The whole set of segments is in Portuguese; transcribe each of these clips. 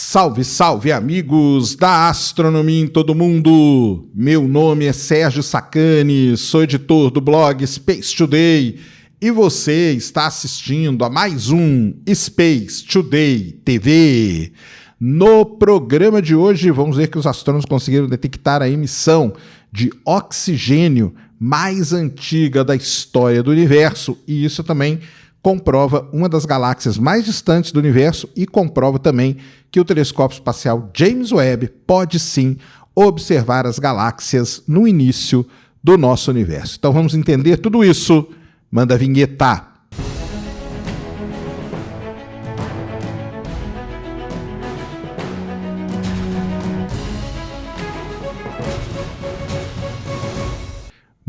Salve, salve, amigos da astronomia em todo mundo! Meu nome é Sérgio Sacani, sou editor do blog Space Today e você está assistindo a mais um Space Today TV. No programa de hoje, vamos ver que os astrônomos conseguiram detectar a emissão de oxigênio mais antiga da história do universo, e isso também comprova uma das galáxias mais distantes do universo e comprova também que o telescópio espacial James Webb pode sim observar as galáxias no início do nosso universo. Então vamos entender tudo isso. Manda a vinheta.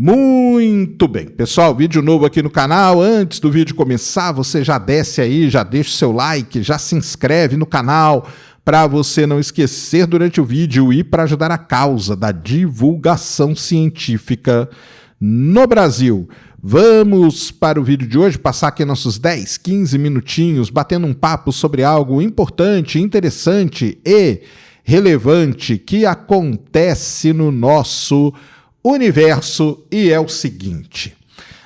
Muito bem, pessoal, vídeo novo aqui no canal. Antes do vídeo começar, você já desce aí, já deixa o seu like, já se inscreve no canal para você não esquecer durante o vídeo e para ajudar a causa da divulgação científica no Brasil. Vamos para o vídeo de hoje, passar aqui nossos 10, 15 minutinhos batendo um papo sobre algo importante, interessante e relevante que acontece no nosso universo, e é o seguinte: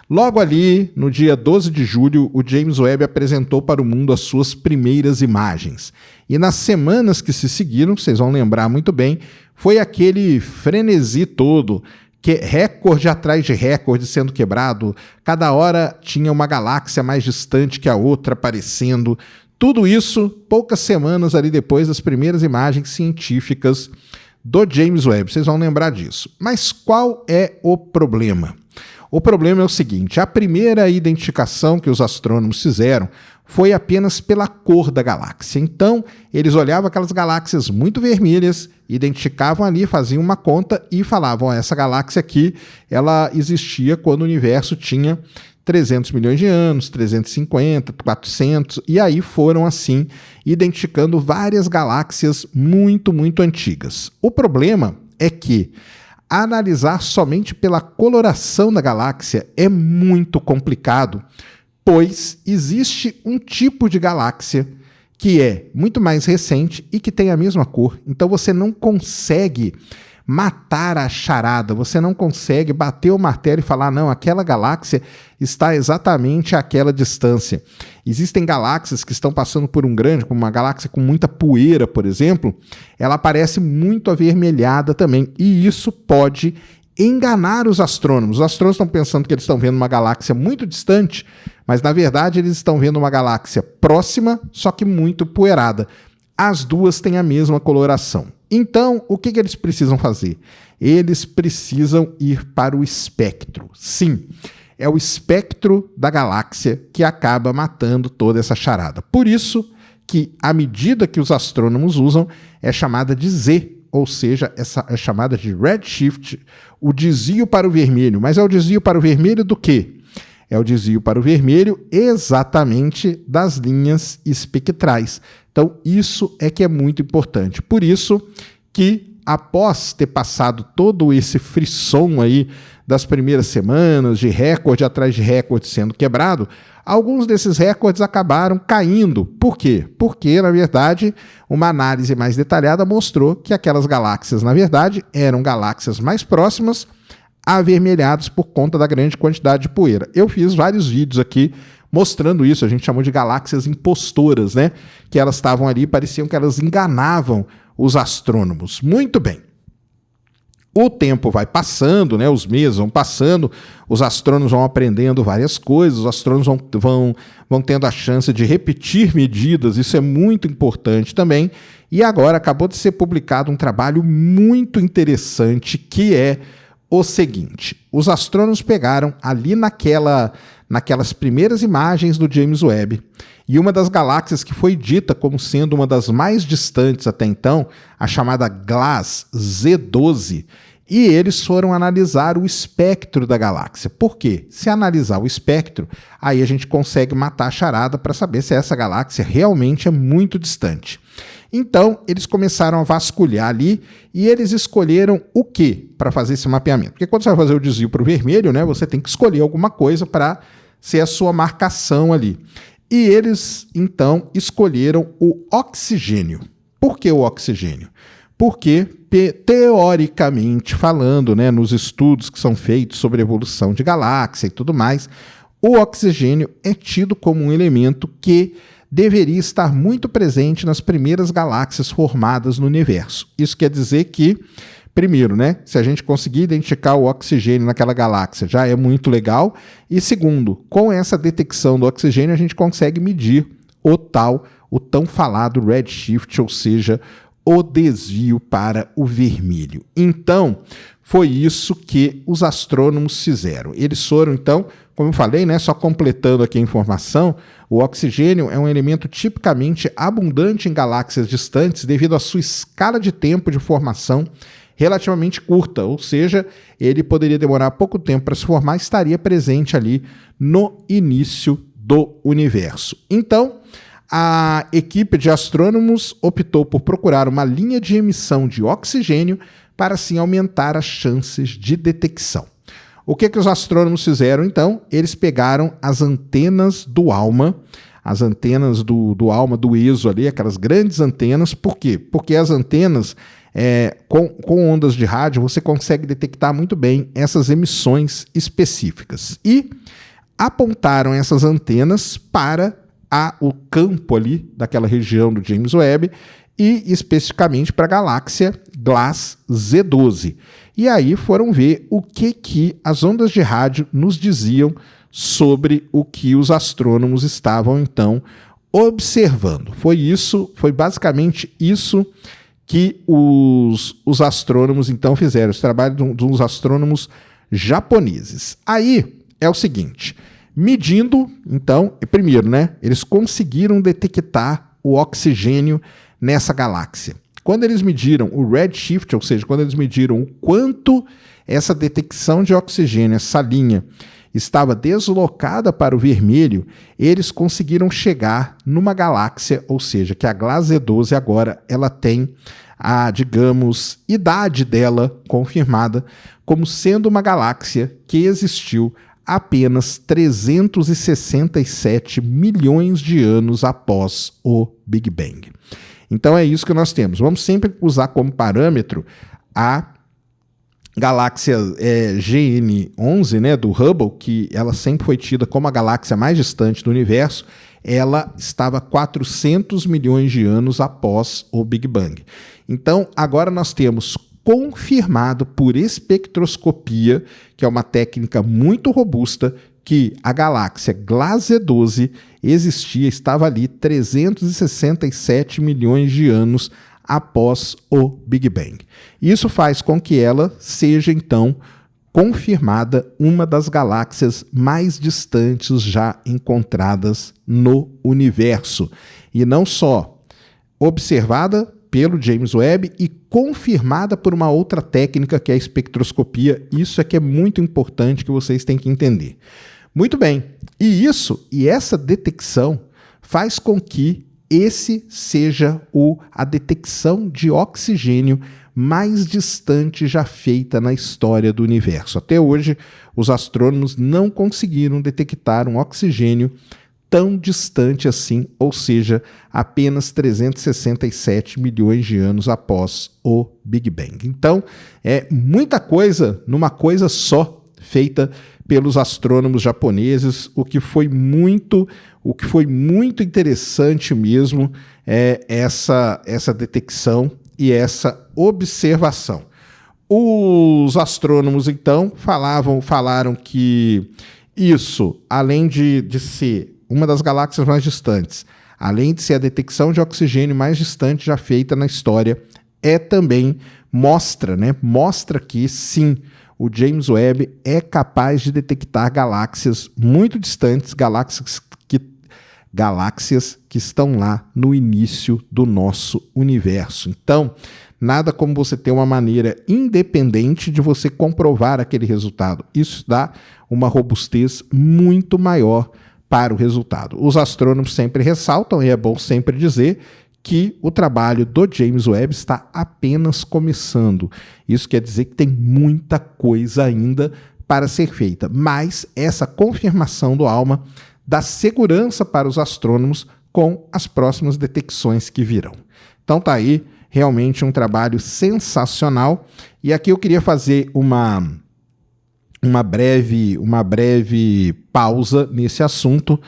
logo ali, no dia 12 de julho, o James Webb apresentou para o mundo as suas primeiras imagens. E nas semanas que se seguiram, vocês vão lembrar muito bem, foi aquele frenesi todo, que recorde atrás de recorde sendo quebrado, cada hora tinha uma galáxia mais distante que a outra aparecendo. Tudo isso poucas semanas ali depois das primeiras imagens científicas do James Webb, vocês vão lembrar disso. Mas qual é o problema? O problema é o seguinte: a primeira identificação que os astrônomos fizeram foi apenas pela cor da galáxia. Então, eles olhavam aquelas galáxias muito vermelhas, identificavam ali, faziam uma conta e falavam: essa galáxia aqui, ela existia quando o universo tinha 300 milhões de anos, 350, 400, e aí foram assim identificando várias galáxias muito, muito antigas. O problema é que analisar somente pela coloração da galáxia é muito complicado, pois existe um tipo de galáxia que é muito mais recente e que tem a mesma cor, então você não consegue matar a charada, você não consegue bater o martelo e falar: não, aquela galáxia está exatamente àquela distância. Existem galáxias que estão passando por um grande, como uma galáxia com muita poeira, por exemplo, ela parece muito avermelhada também, e isso pode enganar os astrônomos. Os astrônomos estão pensando que eles estão vendo uma galáxia muito distante, mas na verdade eles estão vendo uma galáxia próxima, só que muito poeirada. As duas têm a mesma coloração. Então, o que eles precisam fazer? Eles precisam ir para o espectro. Sim, é o espectro da galáxia que acaba matando toda essa charada. Por isso que a medida que os astrônomos usam é chamada de Z, ou seja, essa é chamada de redshift, o desvio para o vermelho. Mas é o desvio para o vermelho do quê? É o desvio para o vermelho exatamente das linhas espectrais. Então, isso é que é muito importante. Por isso que, após ter passado todo esse frisson aí das primeiras semanas, de recorde atrás de recorde sendo quebrado, alguns desses recordes acabaram caindo. Por quê? Porque, na verdade, uma análise mais detalhada mostrou que aquelas galáxias, na verdade, eram galáxias mais próximas, avermelhadas por conta da grande quantidade de poeira. Eu fiz vários vídeos aqui mostrando isso, a gente chamou de galáxias impostoras, né? Que elas estavam ali, pareciam que elas enganavam os astrônomos. Muito bem. O tempo vai passando, né? Os meses vão passando, os astrônomos vão aprendendo várias coisas, os astrônomos vão tendo a chance de repetir medidas, isso é muito importante também. E agora acabou de ser publicado um trabalho muito interessante, que é o seguinte: os astrônomos pegaram ali naquelas primeiras imagens do James Webb, e uma das galáxias que foi dita como sendo uma das mais distantes até então, a chamada GLASS Z12, e eles foram analisar o espectro da galáxia. Por quê? Se analisar o espectro, aí a gente consegue matar a charada para saber se essa galáxia realmente é muito distante. Então, eles começaram a vasculhar ali e eles escolheram o que para fazer esse mapeamento? Porque quando você vai fazer o desvio para o vermelho, né, você tem que escolher alguma coisa para ser a sua marcação ali. E eles, então, escolheram o oxigênio. Por que o oxigênio? Porque, teoricamente falando, né, nos estudos que são feitos sobre a evolução de galáxia e tudo mais, o oxigênio é tido como um elemento que deveria estar muito presente nas primeiras galáxias formadas no universo. Isso quer dizer que, primeiro, né, se a gente conseguir identificar o oxigênio naquela galáxia, já é muito legal. E segundo, com essa detecção do oxigênio, a gente consegue medir o tão falado redshift, ou seja, o desvio para o vermelho. Então, foi isso que os astrônomos fizeram. Eles foram, então, como eu falei, né, só completando aqui a informação, o oxigênio é um elemento tipicamente abundante em galáxias distantes devido à sua escala de tempo de formação relativamente curta, ou seja, ele poderia demorar pouco tempo para se formar e estaria presente ali no início do universo. Então, a equipe de astrônomos optou por procurar uma linha de emissão de oxigênio para assim aumentar as chances de detecção. O que os astrônomos fizeram, então? Eles pegaram as antenas do ALMA, as antenas do ALMA, do ESO ali, aquelas grandes antenas. Por quê? Porque as antenas, com ondas de rádio, você consegue detectar muito bem essas emissões específicas. E apontaram essas antenas para o campo ali daquela região do James Webb e especificamente para a galáxia Gliese Z12. E aí foram ver o que as ondas de rádio nos diziam sobre o que os astrônomos estavam então observando. Foi basicamente isso que os astrônomos então fizeram, esse trabalho dos astrônomos japoneses. Aí é o seguinte, medindo, então, primeiro, né, eles conseguiram detectar o oxigênio nessa galáxia. Quando eles mediram o redshift, ou seja, quando eles mediram o quanto essa detecção de oxigênio, essa linha, estava deslocada para o vermelho, eles conseguiram chegar numa galáxia, ou seja, que a Gliese Z12 agora ela tem a, digamos, idade dela confirmada como sendo uma galáxia que existiu apenas 367 milhões de anos após o Big Bang. Então é isso que nós temos. Vamos sempre usar como parâmetro a galáxia GN11, né, do Hubble, que ela sempre foi tida como a galáxia mais distante do universo. Ela estava 400 milhões de anos após o Big Bang. Então agora nós temos confirmado por espectroscopia, que é uma técnica muito robusta, que a galáxia Gliese Z12 estava ali 367 milhões de anos após o Big Bang. Isso faz com que ela seja, então, confirmada uma das galáxias mais distantes já encontradas no universo. E não só observada pelo James Webb e confirmada por uma outra técnica que é a espectroscopia. Isso é que é muito importante que vocês têm que entender. Muito bem, e essa detecção faz com que esse seja a detecção de oxigênio mais distante já feita na história do universo. Até hoje, os astrônomos não conseguiram detectar um oxigênio tão distante assim, ou seja, apenas 367 milhões de anos após o Big Bang. Então, é muita coisa numa coisa só feita pelos astrônomos japoneses, o que foi muito interessante mesmo é essa detecção e essa observação. Os astrônomos, então, falaram que isso, além de ser uma das galáxias mais distantes, além de ser a detecção de oxigênio mais distante já feita na história, também mostra que sim, o James Webb é capaz de detectar galáxias muito distantes, galáxias que estão lá no início do nosso universo. Então, nada como você ter uma maneira independente de você comprovar aquele resultado. Isso dá uma robustez muito maior para o resultado. Os astrônomos sempre ressaltam, e é bom sempre dizer, que o trabalho do James Webb está apenas começando. Isso quer dizer que tem muita coisa ainda para ser feita, mas essa confirmação do ALMA dá segurança para os astrônomos com as próximas detecções que virão. Então tá aí, realmente um trabalho sensacional. E aqui eu queria fazer uma breve pausa nesse assunto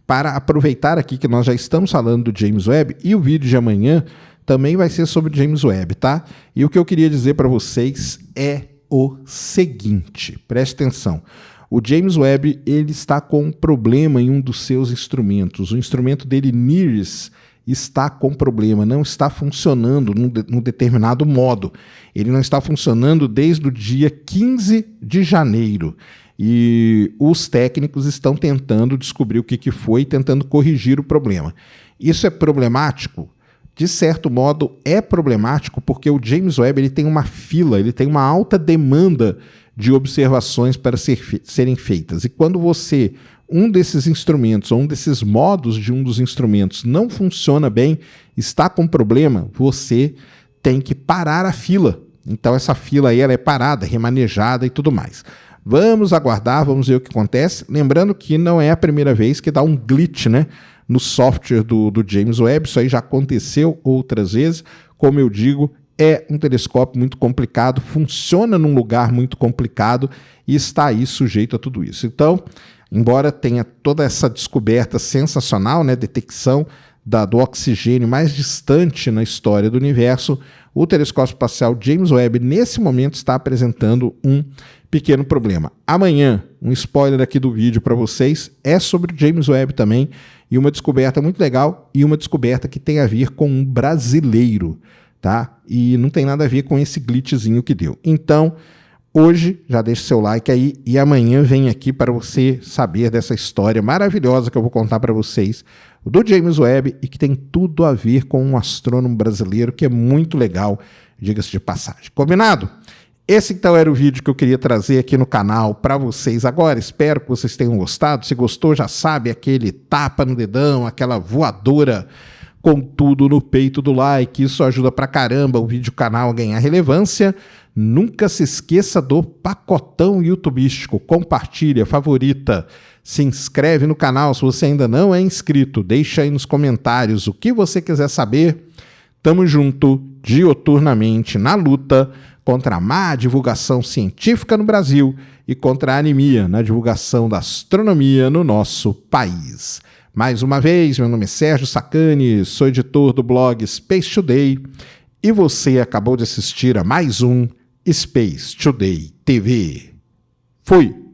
para aproveitar aqui que nós já estamos falando do James Webb e o vídeo de amanhã também vai ser sobre o James Webb, tá? E o que eu queria dizer para vocês é o seguinte, preste atenção. O James Webb, ele está com um problema em um dos seus instrumentos. O instrumento dele, NIRISS, está com problema, não está funcionando num determinado modo. Ele não está funcionando desde o dia 15 de janeiro. E os técnicos estão tentando descobrir o que foi, tentando corrigir o problema. Isso é problemático? De certo modo, é problemático porque o James Webb ele tem uma fila, ele tem uma alta demanda de observações para serem feitas. E quando um desses instrumentos, ou um desses modos de um dos instrumentos não funciona bem, está com problema, você tem que parar a fila. Então essa fila aí ela é parada, remanejada e tudo mais. Vamos aguardar, vamos ver o que acontece. Lembrando que não é a primeira vez que dá um glitch, né, no software do James Webb. Isso aí já aconteceu outras vezes. Como eu digo, é um telescópio muito complicado, funciona num lugar muito complicado e está aí sujeito a tudo isso. Então, embora tenha toda essa descoberta sensacional, né, detecção do oxigênio mais distante na história do universo, o telescópio espacial James Webb, nesse momento, está apresentando um pequeno problema. Amanhã, um spoiler aqui do vídeo para vocês, é sobre o James Webb também, e uma descoberta muito legal, e uma descoberta que tem a ver com um brasileiro, tá? E não tem nada a ver com esse glitchzinho que deu. Então, hoje, já deixa seu like aí, e amanhã vem aqui para você saber dessa história maravilhosa que eu vou contar para vocês, do James Webb, e que tem tudo a ver com um astrônomo brasileiro, que é muito legal, diga-se de passagem. Combinado? Esse então era o vídeo que eu queria trazer aqui no canal para vocês agora. Espero que vocês tenham gostado. Se gostou, já sabe, aquele tapa no dedão, aquela voadora com tudo no peito do like. Isso ajuda pra caramba o vídeo canal a ganhar relevância. Nunca se esqueça do pacotão youtubístico. Compartilha, favorita, se inscreve no canal se você ainda não é inscrito. Deixa aí nos comentários o que você quiser saber. Tamo junto dioturnamente na luta contra a má divulgação científica no Brasil e contra a anemia na divulgação da astronomia no nosso país. Mais uma vez, meu nome é Sérgio Sacani, sou editor do blog Space Today e você acabou de assistir a mais um Space Today TV. Fui!